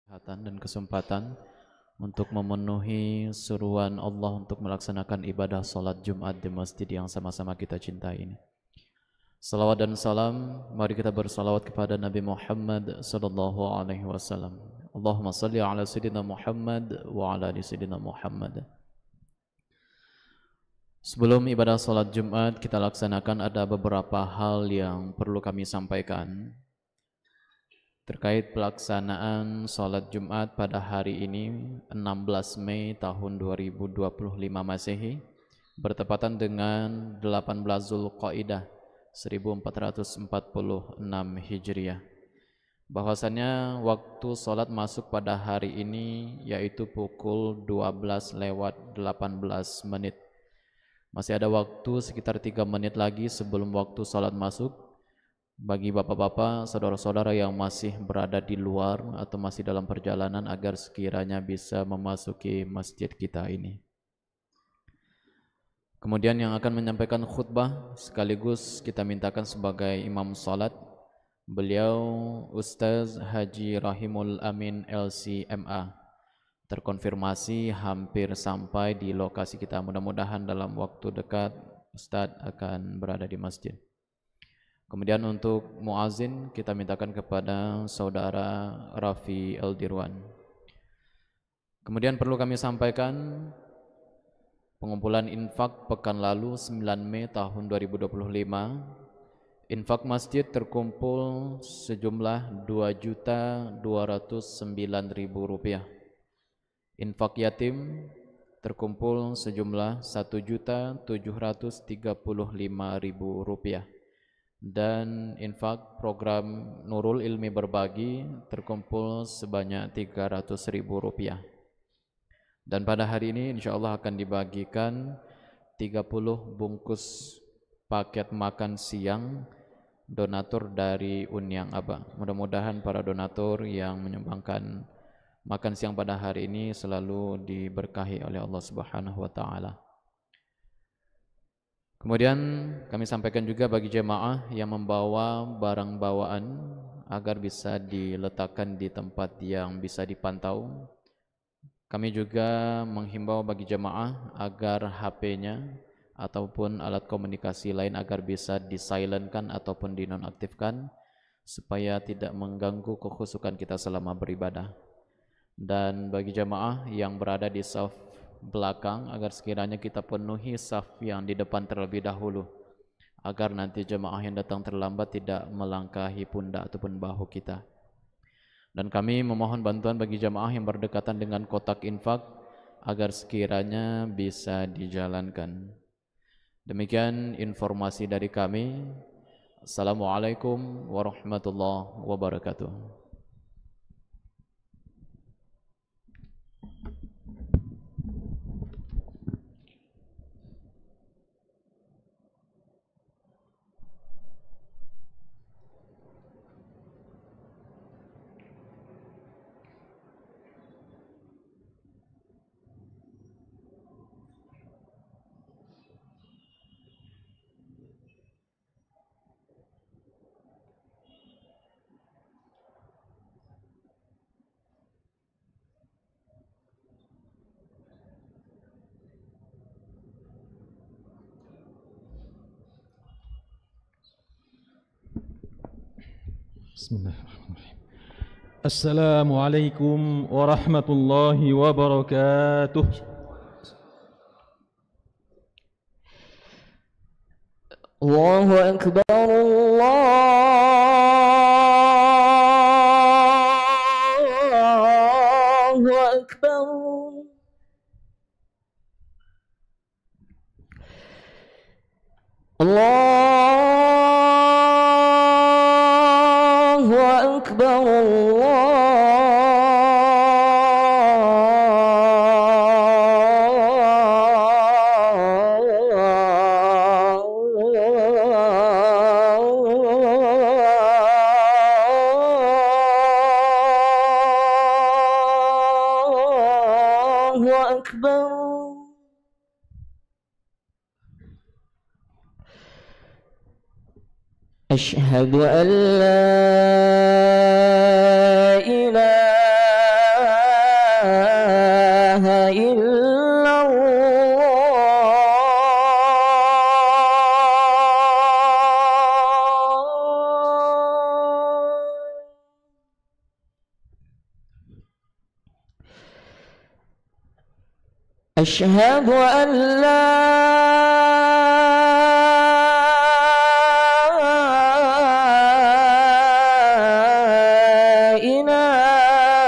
kesehatan dan kesempatan untuk memenuhi seruan Allah untuk melaksanakan ibadah salat Jumat di masjid yang sama-sama kita cintai ini. Salawat dan salam, mari kita bersalawat kepada Nabi Muhammad sallallahu alaihi wasallam. Allahumma salli ala sayyidina Muhammad wa ala ali sayyidina Muhammad. Sebelum ibadah salat Jumat kita laksanakan, ada beberapa hal yang perlu kami sampaikan terkait pelaksanaan salat Jumat pada hari ini 16 Mei tahun 2025 Masehi bertepatan dengan 18 Zulqaidah 1446 Hijriah. Bahwasannya waktu salat masuk pada hari ini yaitu pukul 12 lewat 18 menit. Masih ada waktu sekitar 3 menit lagi sebelum waktu salat masuk. Bagi bapak-bapak, saudara-saudara yang masih berada di luar atau masih dalam perjalanan agar sekiranya bisa memasuki masjid kita ini. Kemudian yang akan menyampaikan khutbah sekaligus kita mintakan sebagai imam salat, beliau Ustaz Haji Rahimul Amin LCMA, terkonfirmasi hampir sampai di lokasi kita. Mudah-mudahan dalam waktu dekat Ustaz akan berada di masjid. Kemudian untuk muazin kita mintakan kepada saudara Rafi Eldirwan. Kemudian perlu kami sampaikan pengumpulan infak pekan lalu 9 Mei tahun 2025. Infak masjid terkumpul sejumlah Rp2.209.000. Infak yatim terkumpul sejumlah Rp1.735.000. Dan infak program Nurul Ilmi Berbagi terkumpul sebanyak Rp300.000. Dan pada hari ini insyaallah akan dibagikan 30 bungkus paket makan siang donatur dari Unyang Aba. Mudah-mudahan para donatur yang menyumbangkan makan siang pada hari ini selalu diberkahi oleh Allah Subhanahu wa taala. Kemudian kami sampaikan juga bagi jemaah yang membawa barang bawaan agar bisa diletakkan di tempat yang bisa dipantau. Kami juga menghimbau bagi jemaah agar HP-nya ataupun alat komunikasi lain agar bisa disilentkan ataupun dinonaktifkan supaya tidak mengganggu kekhusyukan kita selama beribadah. Dan bagi jemaah yang berada di saf belakang agar sekiranya kita penuhi saf yang di depan terlebih dahulu agar nanti jemaah yang datang terlambat tidak melangkahi pundak ataupun bahu kita. Dan kami memohon bantuan bagi jemaah yang berdekatan dengan kotak infak agar sekiranya bisa dijalankan. Demikian informasi dari kami. Assalamualaikum warahmatullahi wabarakatuh. Bismillahirrahmanirrahim. Assalamualaikum warahmatullahi wabarakatuh. Allahu Akbar, Allahu Akbar. Allahu Akbar, Allahu Akbar. أشهد أن لا إله إلا الله أشهد أن لا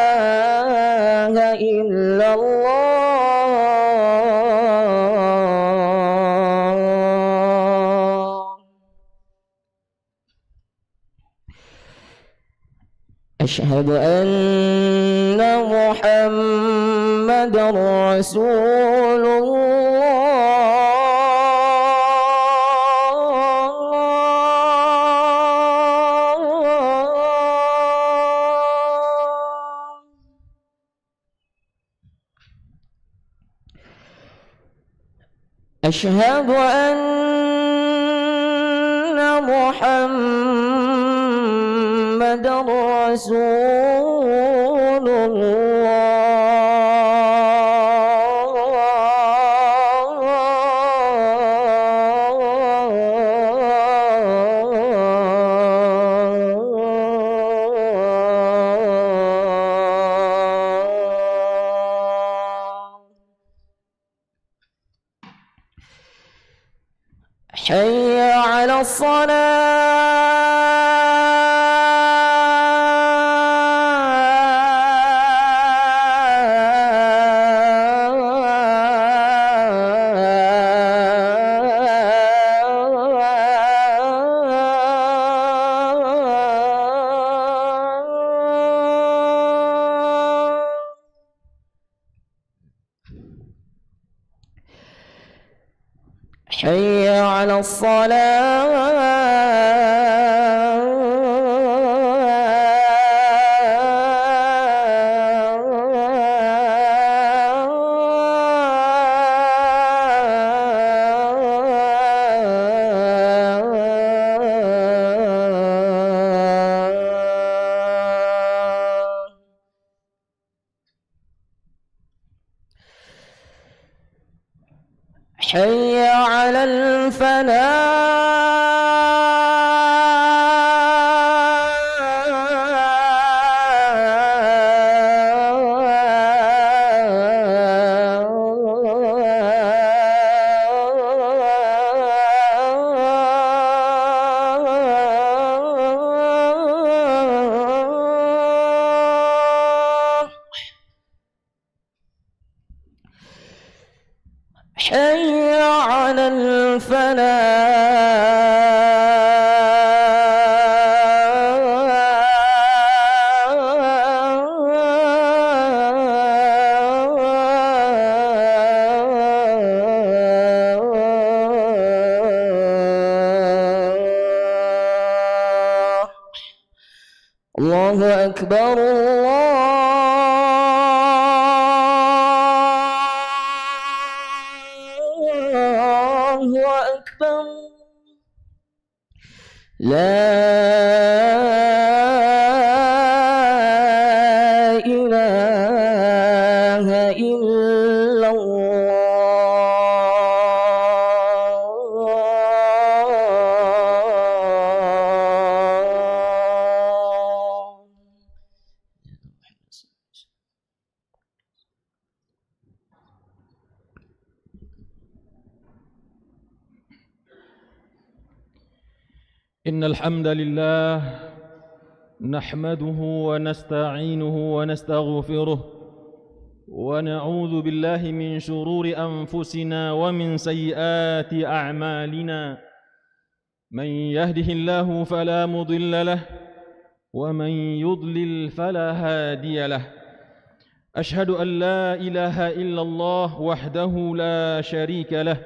إله إلا الله أشهد أن محمدا رسول الله أشهد أن محمدا رسول الله حي على الصلاة حي على الصلاة حي على الفلاح حي على الفلاح الله أكبر الله أكبر لا إله إلا الله إن الحمد لله نحمده ونستعينه ونستغفره ونعوذ بالله من شرور أنفسنا ومن سيئات أعمالنا من يهده الله فلا مضل له ومن يضلل فلا هادي له أشهد أن لا إله إلا الله وحده لا شريك له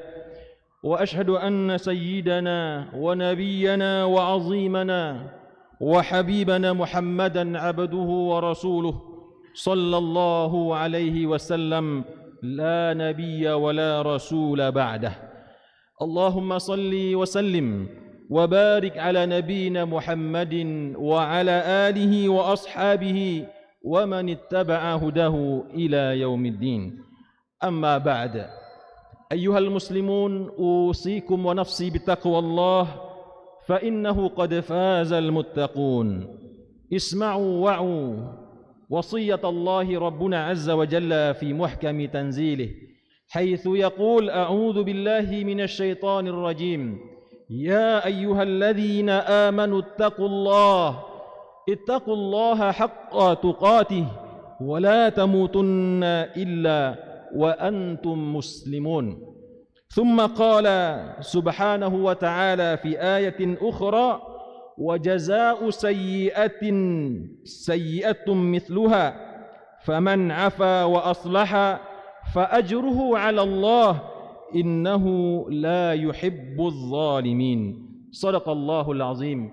وأشهد أن سيدنا ونبينا وعظيمنا وحبيبنا محمدًا عبده ورسوله صلى الله عليه وسلم لا نبي ولا رسول بعده. اللهم صل وسلم وبارك على نبينا محمد وعلى آله وأصحابه ومن اتبع هداه إلى يوم الدين. أما بعد أيها المسلمون أوصيكم ونفسي بتقوى الله فإنه قد فاز المتقون. اسمعوا وعوا وصية الله ربنا عز وجل في محكم تنزيله حيث يقول أعوذ بالله من الشيطان الرجيم يا أيها الذين آمنوا اتقوا الله حق تقاته ولا تموتن إلا وأنتم مسلمون. ثم قال سبحانه وتعالى في آية أخرى وجزاء سيئة مثلها فمن عفا وأصلح فأجره على الله إنه لا يحب الظالمين. Sadaqallahul azim.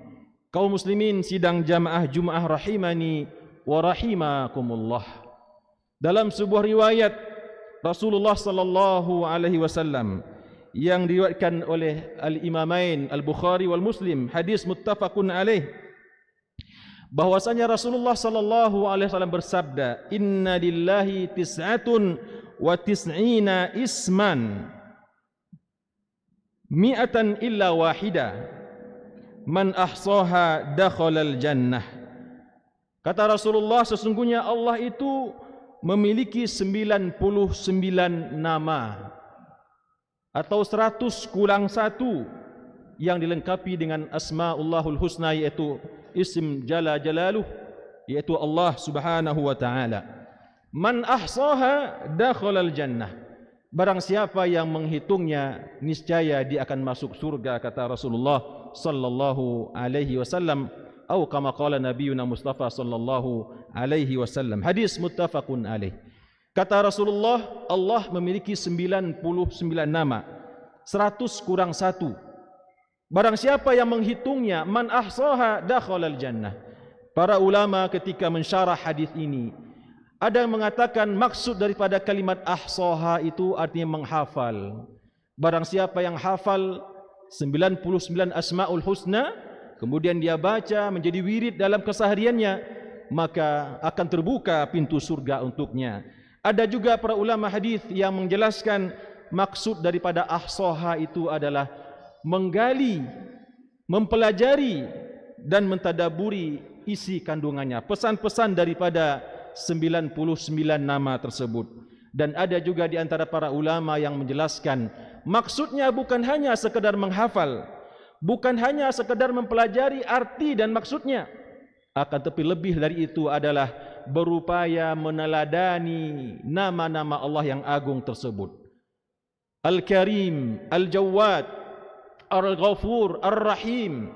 Kaum muslimin sidang jamaah Jumat rahimani wa rahimakumullah. Dalam sebuah riwayat Rasulullah sallallahu alaihi wasallam yang diriwayatkan oleh Al-Imamain Al-Bukhari wal Muslim, hadis muttafaqun alaih, bahwasanya Rasulullah sallallahu alaihi wasallam bersabda, "Inna lillahi tis'atun wa tis'ina isman mi'atan illa wahida man ahsaha dakhalal jannah." Kata Rasulullah, sesungguhnya Allah itu memiliki 99 nama atau 100 kurang 1 yang dilengkapi dengan Asmaullahul Husna, yaitu isim Jalla Jalaluh, yaitu Allah Subhanahu wa taala. Man ahsaha dakhalal jannah. Barang siapa yang menghitungnya niscaya dia akan masuk surga, kata Rasulullah sallallahu alaihi wasallam, atau kama qala nabiyuna Mustafa sallallahu alaihi wasallam. Hadis muttafaqun alaih. Kata Rasulullah, Allah memiliki 99 nama, 100 kurang 1. Barang siapa yang menghitungnya, man ahsaha dakhalal jannah. Para ulama ketika mensyarah hadis ini, ada yang mengatakan maksud daripada kalimat ahsaha itu artinya menghafal. Barang siapa yang hafal 99 Asmaul Husna, kemudian dia baca menjadi wirid dalam kesehariannya, maka akan terbuka pintu surga untuknya. Ada juga para ulama hadis yang menjelaskan maksud daripada ahsaha itu adalah menggali, mempelajari dan mentadaburi isi kandungannya, pesan-pesan daripada 99 nama tersebut. Dan ada juga di antara para ulama yang menjelaskan maksudnya bukan hanya sekedar menghafal, bukan hanya sekedar mempelajari arti dan maksudnya, akan tetapi lebih dari itu adalah berupaya meneladani nama-nama Allah yang agung tersebut. Al-Karim, Al-Jawad, Al-Ghafur, Ar-Rahim,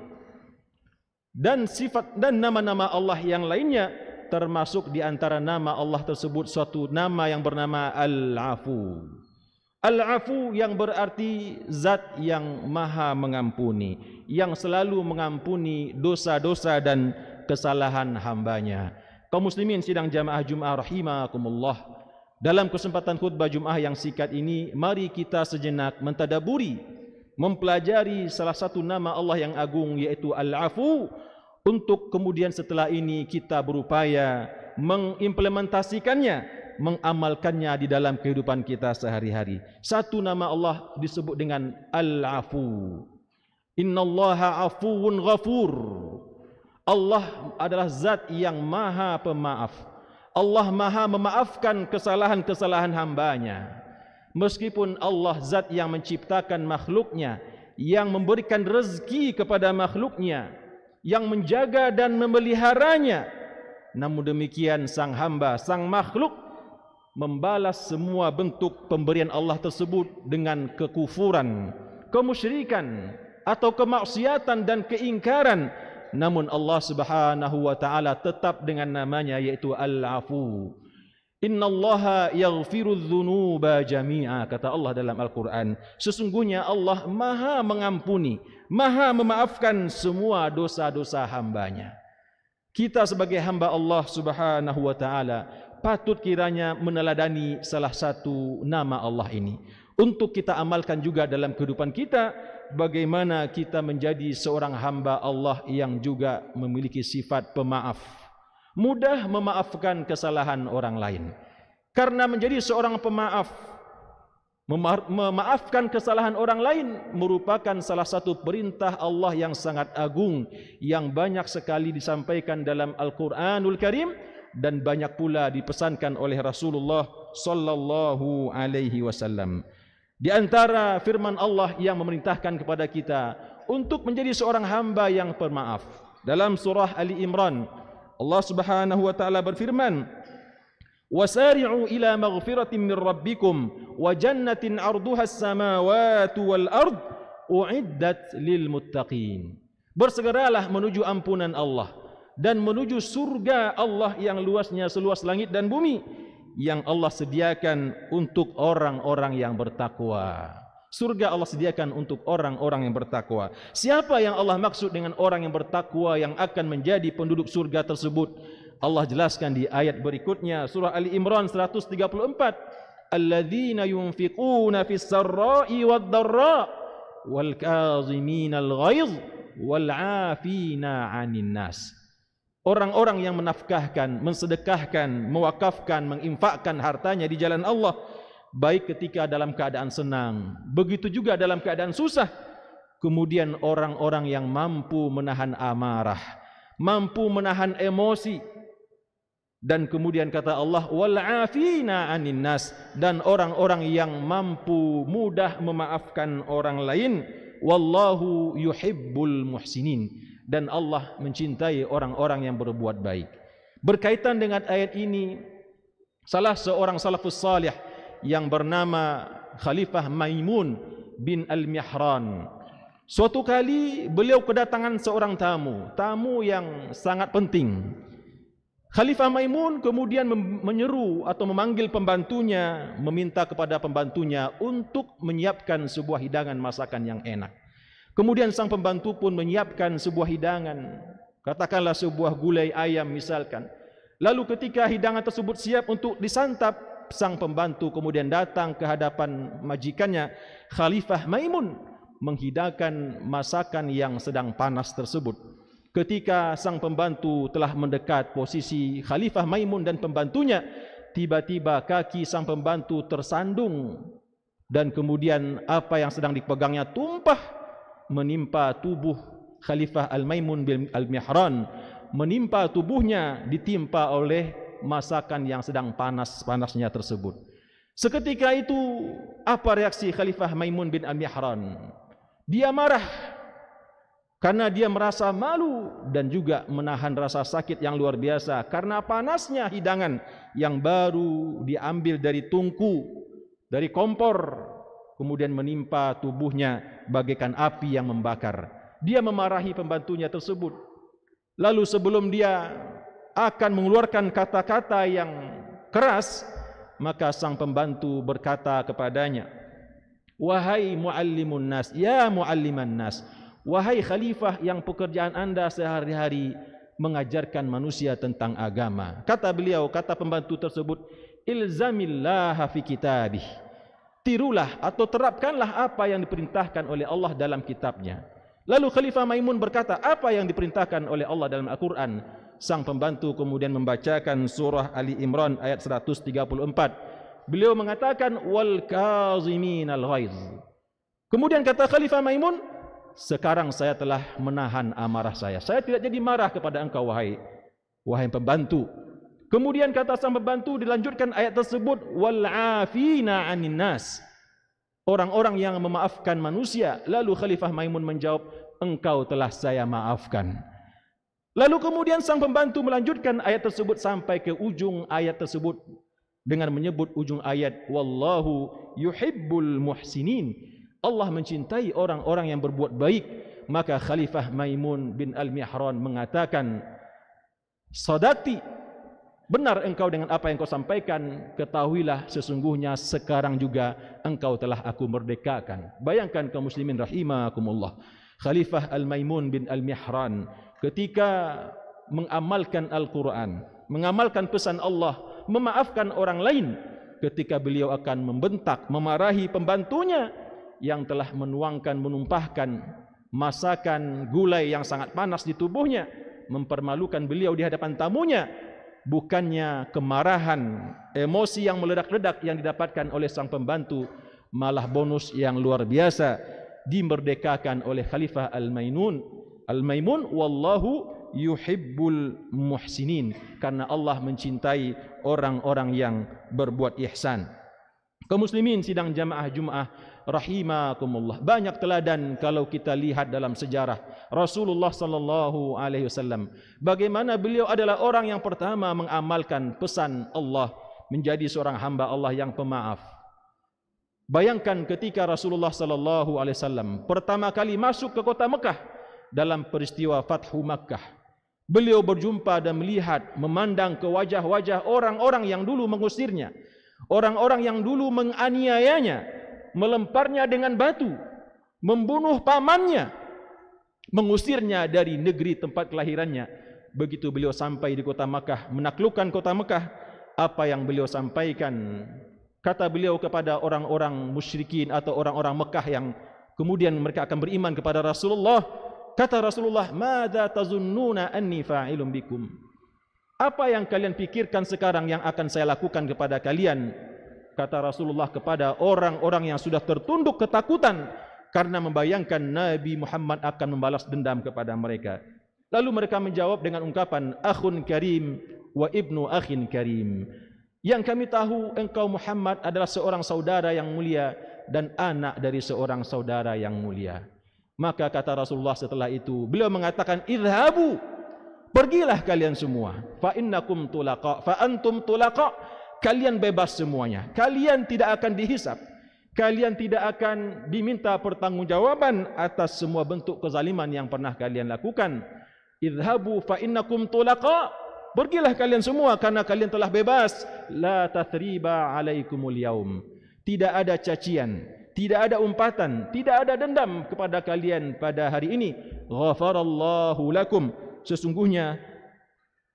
dan sifat dan nama-nama Allah yang lainnya, termasuk di antara nama Allah tersebut suatu nama yang bernama Al-Afu. Al-Afu yang berarti zat yang maha mengampuni, yang selalu mengampuni dosa-dosa dan kesalahan hambanya. Kaum muslimin sidang jamaah Jumat rahimakumullah, dalam kesempatan khutbah Jumat yang singkat ini, mari kita sejenak mentadaburi, mempelajari salah satu nama Allah yang agung, yaitu Al-Afu, untuk kemudian setelah ini kita berupaya mengimplementasikannya, mengamalkannya di dalam kehidupan kita sehari-hari. Satu nama Allah disebut dengan Al-Afu. Innallaha afuwun ghafur. Allah adalah zat yang maha pemaaf. Allah maha memaafkan kesalahan-kesalahan hambanya. Meskipun Allah zat yang menciptakan makhluknya, yang memberikan rezeki kepada makhluknya, yang menjaga dan memeliharanya, namun demikian sang hamba, sang makhluk membalas semua bentuk pemberian Allah tersebut dengan kekufuran, kemusyrikan atau kemaksiatan dan keingkaran. Namun Allah Subhanahu wa taala tetap dengan namanya, yaitu Al-Afu. Innallaha yaghfirudz dzunuba jami'a, kata Allah dalam Al-Qur'an. Sesungguhnya Allah maha mengampuni, maha memaafkan semua dosa-dosa hambanya. Kita sebagai hamba Allah Subhanahu wa taala patut kiranya meneladani salah satu nama Allah ini, untuk kita amalkan juga dalam kehidupan kita, bagaimana kita menjadi seorang hamba Allah yang juga memiliki sifat pemaaf, mudah memaafkan kesalahan orang lain. Karena menjadi seorang pemaaf, Memaafkan kesalahan orang lain merupakan salah satu perintah Allah yang sangat agung yang banyak sekali disampaikan dalam Al-Quranul Karim dan banyak pula dipesankan oleh Rasulullah sallallahu alaihi wasallam. Di antara firman Allah yang memerintahkan kepada kita untuk menjadi seorang hamba yang pemaaf. Dalam surah Ali Imran, Allah Subhanahu wa taala berfirman, "Wasari'u ila maghfiratin min rabbikum wa jannatin 'arduha as-samawati wal ard u'iddat lil muttaqin." Bersegeralah menuju ampunan Allah dan menuju surga Allah yang luasnya seluas langit dan bumi yang Allah sediakan untuk orang-orang yang bertakwa. Surga Allah sediakan untuk orang-orang yang bertakwa. Siapa yang Allah maksud dengan orang yang bertakwa yang akan menjadi penduduk surga tersebut? Allah jelaskan di ayat berikutnya, surah Ali Imran 134, alladzina yunfiquna fis sarra'i wad dharra wal kaziminal ghaiz wal 'afina 'anil nas. Orang-orang yang menafkahkan, mensedekahkan, mewakafkan, menginfakkan hartanya di jalan Allah, baik ketika dalam keadaan senang, begitu juga dalam keadaan susah. Kemudian orang-orang yang mampu menahan amarah, mampu menahan emosi. Dan kemudian kata Allah, wal 'afina 'anin nas, dan orang-orang yang mampu mudah memaafkan orang lain. Wallahu yuhibbul muhsinin, dan Allah mencintai orang-orang yang berbuat baik. Berkaitan dengan ayat ini, salah seorang salafus salih yang bernama Khalifah Maimun bin Al-Mihran, suatu kali beliau kedatangan seorang tamu yang sangat penting. Khalifah Maimun kemudian menyeru atau memanggil pembantunya, meminta kepada pembantunya untuk menyiapkan sebuah hidangan masakan yang enak. Kemudian sang pembantu pun menyiapkan sebuah hidangan, katakanlah sebuah gulai ayam misalkan. Lalu ketika hidangan tersebut siap untuk disantap, sang pembantu kemudian datang ke hadapan majikannya, Khalifah Maimun, menghidangkan masakan yang sedang panas tersebut. Ketika sang pembantu telah mendekat posisi Khalifah Maimun dan pembantunya, tiba-tiba kaki sang pembantu tersandung dan kemudian apa yang sedang dipegangnya tumpah menimpa tubuh Khalifah Al-Maimun bin Al-Mihran, menimpa tubuhnya, ditimpa oleh masakan yang sedang panas-panasnya tersebut. Seketika itu apa reaksi Khalifah Maimun bin Al-Mihran? Dia marah karena dia merasa malu dan juga menahan rasa sakit yang luar biasa karena panasnya hidangan yang baru diambil dari tungku, dari kompor, kemudian menimpa tubuhnya bagaikan api yang membakar. Dia memarahi pembantunya tersebut. Lalu sebelum dia akan mengeluarkan kata-kata yang keras, maka sang pembantu berkata kepadanya, "Wahai muallimun nas, ya mualliman nas, wahai khalifah yang pekerjaan anda sehari-hari mengajarkan manusia tentang agama." Kata beliau, kata pembantu tersebut, "Ilzamillaha fi kitabih." Tirulah atau terapkanlah apa yang diperintahkan oleh Allah dalam kitabnya. Lalu Khalifah Maimun berkata, apa yang diperintahkan oleh Allah dalam Al-Quran? Sang pembantu kemudian membacakan surah Ali Imran ayat 134. Beliau mengatakan, wal kaziminal ghaiz. Kemudian kata Khalifah Maimun, sekarang saya telah menahan amarah saya. Saya tidak jadi marah kepada engkau wahai pembantu. Kemudian kata sang pembantu dilanjutkan ayat tersebut, wal 'afina 'anin nas. Orang-orang yang memaafkan manusia. Lalu Khalifah Maimun menjawab, engkau telah saya maafkan. Lalu kemudian sang pembantu melanjutkan ayat tersebut sampai ke ujung ayat tersebut dengan menyebut ujung ayat, wallahu yuhibbul muhsinin. Allah mencintai orang-orang yang berbuat baik. Maka Khalifah Maimun bin Al-Mihran mengatakan, sadaqti, benar engkau dengan apa yang kau sampaikan. Ketahuilah sesungguhnya sekarang juga engkau telah aku merdekakan. Bayangkan kaum muslimin rahimakumullah, Khalifah Al-Maimun bin Al-Mihran ketika mengamalkan Al-Quran, mengamalkan pesan Allah, memaafkan orang lain, ketika beliau akan membentak, memarahi pembantunya yang telah menumpahkan masakan gulai yang sangat panas di tubuhnya, mempermalukan beliau di hadapan tamunya. Bukannya kemarahan, emosi yang meledak-ledak yang didapatkan oleh sang pembantu, malah bonus yang luar biasa, dimerdekakan oleh Khalifah Al-Maimun. Al-Maimun wallahu yuhibbul muhsinin, karena Allah mencintai orang-orang yang berbuat ihsan. Kaum muslimin sidang jamaah Jumat rahimakumullah, banyak teladan kalau kita lihat dalam sejarah Rasulullah sallallahu alaihi wasallam, bagaimana beliau adalah orang yang pertama mengamalkan pesan Allah, menjadi seorang hamba Allah yang pemaaf. Bayangkan ketika Rasulullah sallallahu alaihi wasallam pertama kali masuk ke kota Mekah dalam peristiwa Fathu Makkah, beliau berjumpa dan melihat, memandang ke wajah-wajah orang-orang yang dulu mengusirnya, orang-orang yang dulu menganiayanya, melemparnya dengan batu, membunuh pamannya, mengusirnya dari negeri tempat kelahirannya. Begitu beliau sampai di kota Makkah, menaklukkan kota Makkah, apa yang beliau sampaikan? Kata beliau kepada orang-orang musyrikin atau orang-orang Mekah yang kemudian mereka akan beriman kepada Rasulullah, kata Rasulullah, "Madza tazunnuna anni fa'ilun bikum?" Apa yang kalian pikirkan sekarang yang akan saya lakukan kepada kalian? Kata Rasulullah kepada orang-orang yang sudah tertunduk ketakutan karena membayangkan Nabi Muhammad akan membalas dendam kepada mereka. Lalu mereka menjawab dengan ungkapan, "Akhun karim wa ibnu akhin karim." Yang kami tahu engkau Muhammad adalah seorang saudara yang mulia dan anak dari seorang saudara yang mulia. Maka kata Rasulullah setelah itu, beliau mengatakan, "Idhabu, pergilah kalian semua. Fa innakum tulaqa, fa antum tulaqa." Kalian bebas semuanya. Kalian tidak akan dihisap. Kalian tidak akan diminta pertanggungjawaban atas semua bentuk kezaliman yang pernah kalian lakukan. Idhabu fa innakum tulaqa. Pergilah kalian semua karena kalian telah bebas. La tathriba alaikumul yaum. Tidak ada cacian, tidak ada umpatan, tidak ada dendam kepada kalian pada hari ini. Ghafarallahu lakum. Sesungguhnya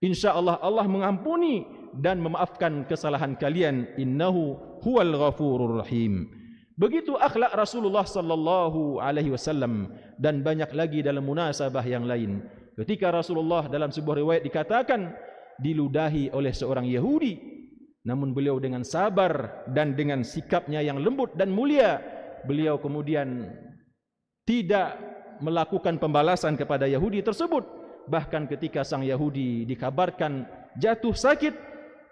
insyaallah Allah mengampuni dan memaafkan kesalahan kalian. Innahu huwal ghafurur rahim. Begitu akhlak Rasulullah sallallahu alaihi wasallam, dan banyak lagi dalam munasabah yang lain. Ketika Rasulullah dalam sebuah riwayat dikatakan diludahi oleh seorang Yahudi, namun beliau dengan sabar dan dengan sikapnya yang lembut dan mulia, beliau kemudian tidak melakukan pembalasan kepada Yahudi tersebut. Bahkan ketika sang Yahudi dikabarkan jatuh sakit,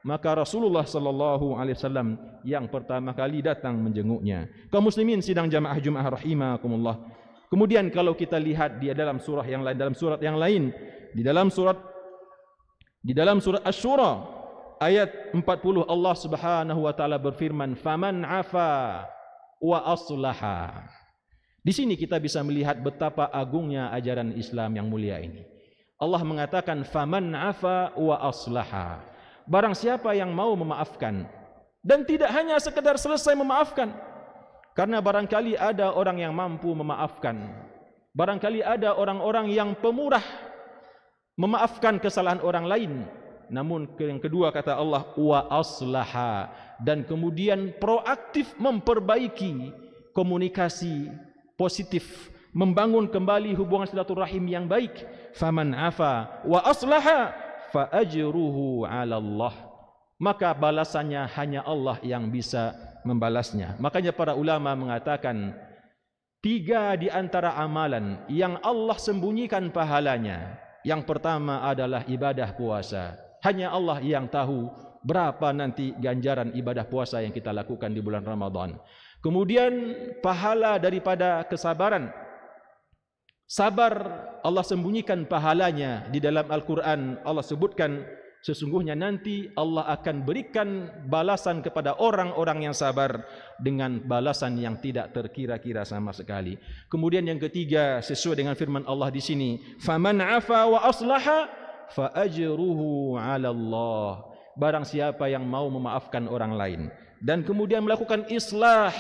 maka Rasulullah sallallahu alaihi wasallam yang pertama kali datang menjenguknya. Kaum muslimin sidang jamaah Jumat rahimakumullah. Kemudian kalau kita lihat di dalam surah yang lain, dalam surat yang lain, di dalam surat Asy-Syura ayat 40, Allah Subhanahu wa taala berfirman, "Faman 'afa wa aslaha." Di sini kita bisa melihat betapa agungnya ajaran Islam yang mulia ini. Allah mengatakan faman 'afa wa aslaha. Barang siapa yang mau memaafkan, dan tidak hanya sekedar selesai memaafkan. Karena barangkali ada orang yang mampu memaafkan. Barangkali ada orang-orang yang pemurah memaafkan kesalahan orang lain. Namun yang kedua kata Allah, wa aslaha, dan kemudian proaktif memperbaiki komunikasi positif, membangun kembali hubungan silaturahim yang baik. Faman afa wa aslaha fa ajruhu 'ala Allah. Maka balasannya hanya Allah yang bisa membalasnya. Makanya para ulama mengatakan 3 di antara amalan yang Allah sembunyikan pahalanya. Yang pertama adalah ibadah puasa. Hanya Allah yang tahu berapa nanti ganjaran ibadah puasa yang kita lakukan di bulan Ramadan. Kemudian pahala daripada kesabaran. Sabar Allah sembunyikan pahalanya di dalam Al-Quran. Allah sebutkan sesungguhnya nanti Allah akan berikan balasan kepada orang-orang yang sabar dengan balasan yang tidak terkira-kira sama sekali. Kemudian yang ketiga sesuai dengan firman Allah di sini, faman afa wa aslaha fa ajruhu 'ala Allah. Barang siapa yang mau memaafkan orang lain dan kemudian melakukan islah,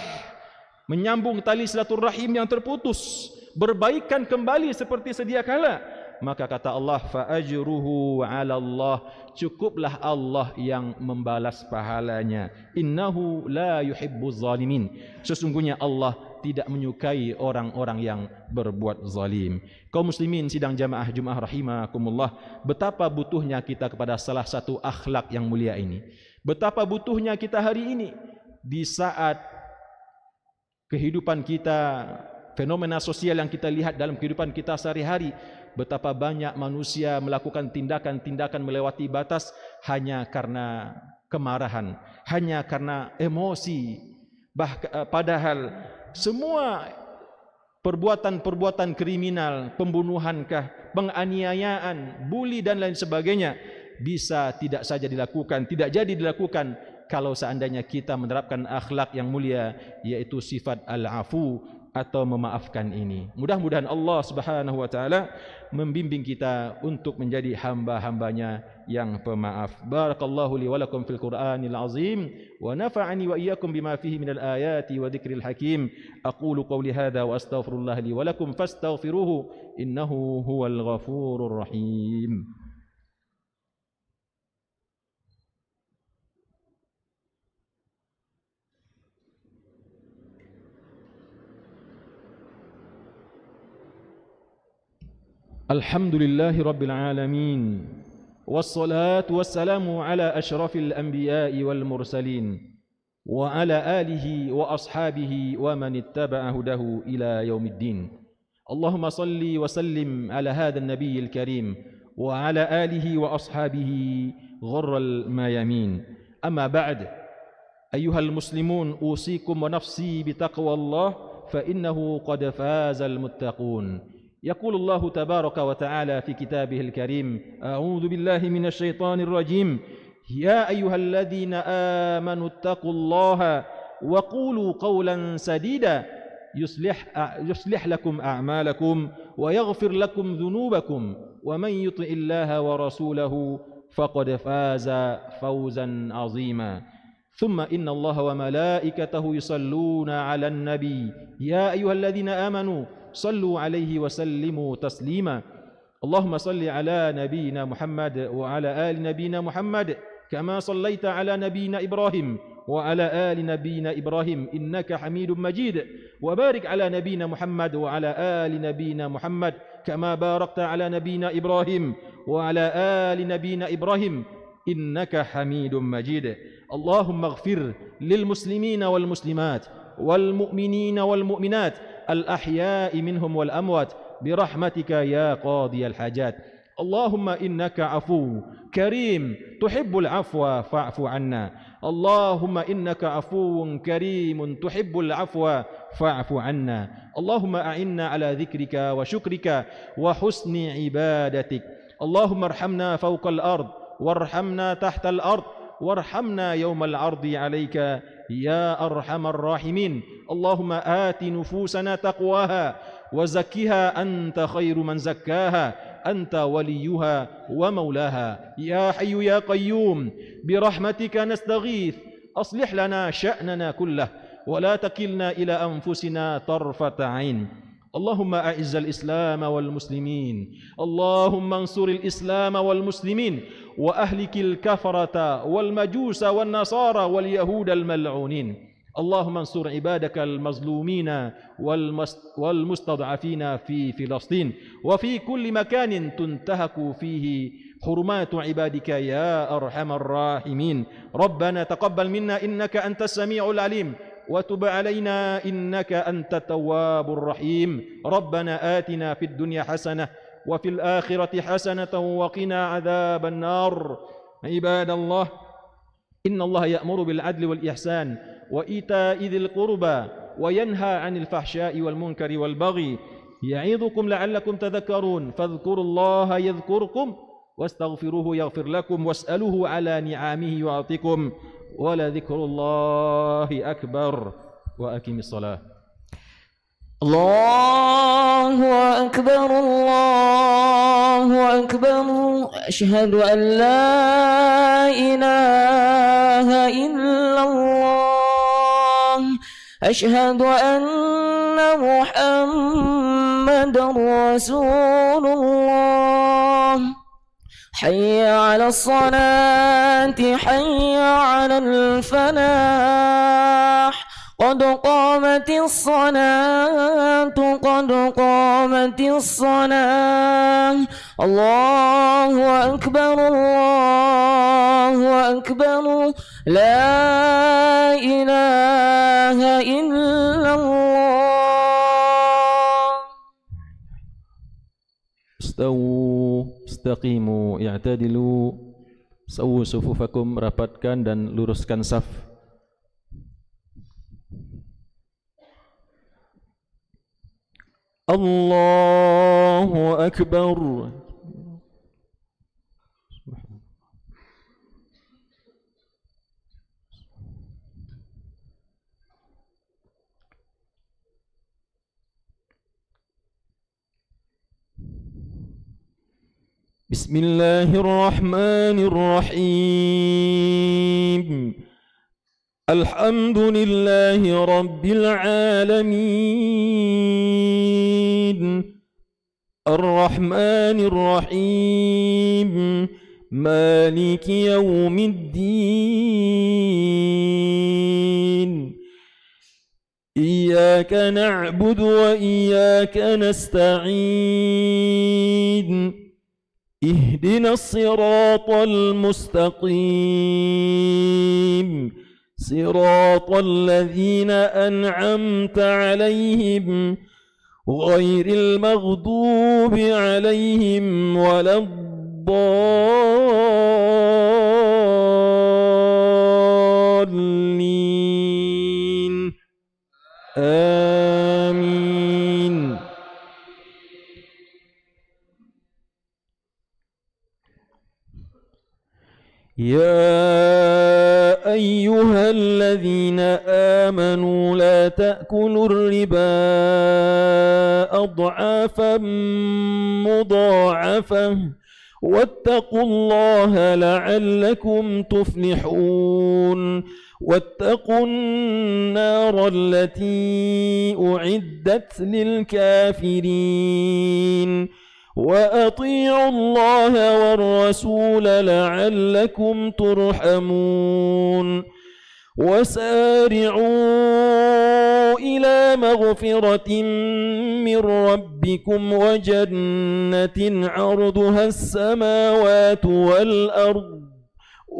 menyambung tali silaturahim yang terputus, berbaikan kembali seperti sedia kala, maka kata Allah fa ajruhu 'ala Allah, cukuplah Allah yang membalas pahalanya. Innahu la yuhibbuz zalimin. Sesungguhnya Allah tidak menyukai orang-orang yang berbuat zalim. Kaum muslimin sidang jamaah Jumat rahimakumullah, betapa butuhnya kita kepada salah satu akhlak yang mulia ini. Betapa butuhnya kita hari ini di saat kehidupan kita, fenomena sosial yang kita lihat dalam kehidupan kita sehari-hari, betapa banyak manusia melakukan tindakan-tindakan melewati batas hanya karena kemarahan, hanya karena emosi. Padahal semua perbuatan-perbuatan kriminal, pembunuhankah, penganiayaan, bully dan lain sebagainya bisa tidak saja dilakukan, tidak jadi dilakukan kalau seandainya kita menerapkan akhlak yang mulia, yaitu sifat al-afu atau memaafkan ini. Mudah-mudahan Allah Subhanahu wa taala membimbing kita untuk menjadi hamba-hambanya yang pemaaf. Barakallahu li wa lakum fil Qur'anil azim wa nafa'ani wa iyyakum bima fihi minal ayati wa dzikril hakim. Aqulu qawli hadza wa astaghfirullah li wa lakum fastaghfiruhu innahu huwal ghafurur rahim. الحمد لله رب العالمين والصلاة والسلام على أشرف الأنبياء والمرسلين وعلى آله وأصحابه ومن اتبع هداه إلى يوم الدين. اللهم صل وسلم على هذا النبي الكريم وعلى آله وأصحابه غر الميامين. أما بعد، أيها المسلمون، أوصيكم ونفسي بتقوى الله فإنه قد فاز المتقون. يقول الله تبارك وتعالى في كتابه الكريم: أعوذ بالله من الشيطان الرجيم، يا أيها الذين آمنوا اتقوا الله وقولوا قولا سديدا يصلح لكم أعمالكم ويغفر لكم ذنوبكم ومن يطع الله ورسوله فقد فاز فوزا عظيما. ثم إن الله وملائكته يصلون على النبي يا أيها الذين آمنوا صلوا عليه وسلموا تسليما. اللهم صل على نبينا محمد وعلى آل نبينا محمد كما صليت على نبينا إبراهيم وعلى آل نبينا إبراهيم إنك حميد مجيد، وبارك على نبينا محمد وعلى آل نبينا محمد كما باركت على نبينا إبراهيم وعلى آل نبينا إبراهيم إنك حميد مجيد. اللهم اغفر للمسلمين والمسلمات والمؤمنين والمؤمنات الأحياء منهم والأموات برحمتك يا قاضي الحاجات. اللهم إنك عفو كريم تحب العفو فاعف عنا. اللهم إنك عفو كريم تحب العفو فاعف عنا. اللهم أعنا على ذكرك وشكرك وحسن عبادتك. اللهم ارحمنا فوق الأرض وارحمنا تحت الأرض وارحمنا يوم العرض عليك يا أرحم الراحمين. اللهم آت نفوسنا تقواها وزكها أنت خير من زكاها أنت وليها ومولاها. يا حي يا قيوم برحمتك نستغيث، أصلح لنا شأننا كله ولا تكلنا إلى أنفسنا طرفة عين. اللهم أعز الإسلام والمسلمين، اللهم انصر الإسلام والمسلمين وأهلك الكفرة والمجوس والنصارى واليهود الملعونين. اللهم انصر عبادك المظلومين والمستضعفين في فلسطين وفي كل مكان تنتهك فيه حرمات عبادك يا أرحم الراحمين. ربنا تقبل منا إنك أنت السميع العليم وتب علينا إنك أنت التواب الرحيم. ربنا آتنا في الدنيا حسنة وفي الآخرة حسنة وقنا عذاب النار. عباد الله، إن الله يأمر بالعدل والإحسان وإيتاء ذي القربى وينهى عن الفحشاء والمنكر والبغي يعظكم لعلكم تذكرون. فاذكروا الله يذكركم واستغفروه يغفر لكم واسألوه على نعمه يعطكم ولذكر الله أكبر. وأقم الصلاة. الله أكبر الله أكبر، أشهد أن لا إله إلا الله، أشهد أن محمدا رسول الله. حي على الصلاة حي على الفلاح، قد قامت الصلاة قد قامت الصلاة. الله أكبر الله أكبر، لا إله إلا الله. Istawu, istaqimu, i'tadilu. Sawu sufufakum, rapatkan dan luruskan saf. Allahu Akbar. Bismillahirrahmanirrahim. Alhamdulillahi Rabbil Alamin. Ar-Rahmanir Rahim. Maliki Yawmiddin. Iyyaka na'budu wa iyyaka nasta'in. اهدنا الصراط المستقيم صراط الذين أنعمت عليهم غير المغضوب عليهم ولا الضالين آمين. يا أيها الذين آمنوا لا تأكلوا الربا أضعافا مضاعفة واتقوا الله لعلكم تفلحون. واتقوا النار التي أعدت للكافرين. وأطيعوا الله والرسول لعلكم ترحمون. وسارعوا إلى مغفرة من ربكم وجنة عرضها السماوات والأرض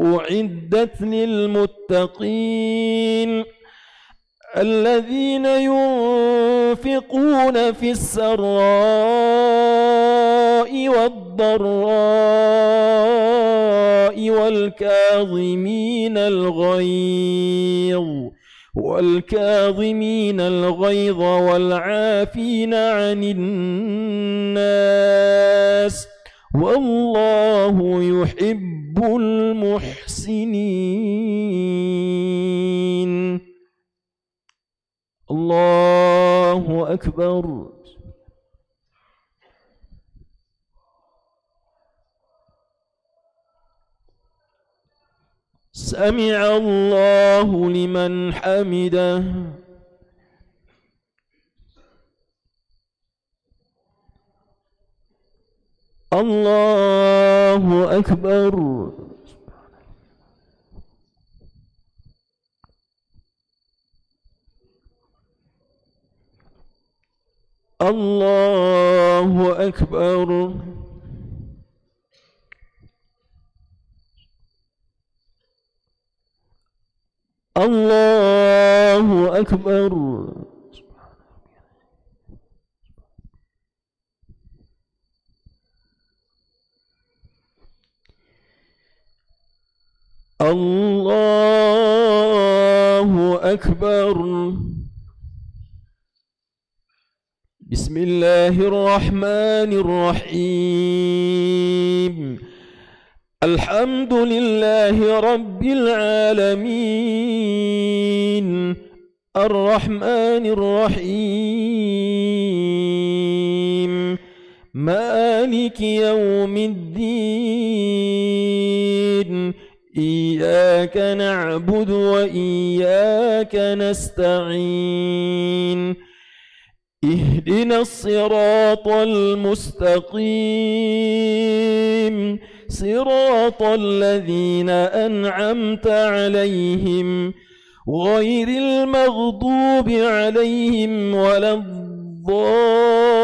أعدت للمتقين الذين ينفقون في السراء والضراء والكاظمين الغيظ والعافين عن الناس والله يحب المحسنين. الله أكبر. سمع الله لمن حمده. الله أكبر. الله أكبر. الله أكبر. الله أكبر. بسم الله الرحمن الرحيم. الحمد لله رب العالمين. الرحمن الرحيم. مالك يوم الدين. إياك نعبد وإياك نستعين. اهدنا الصراط المستقيم صراط الذين أنعمت عليهم غير المغضوب عليهم ولا الضالين.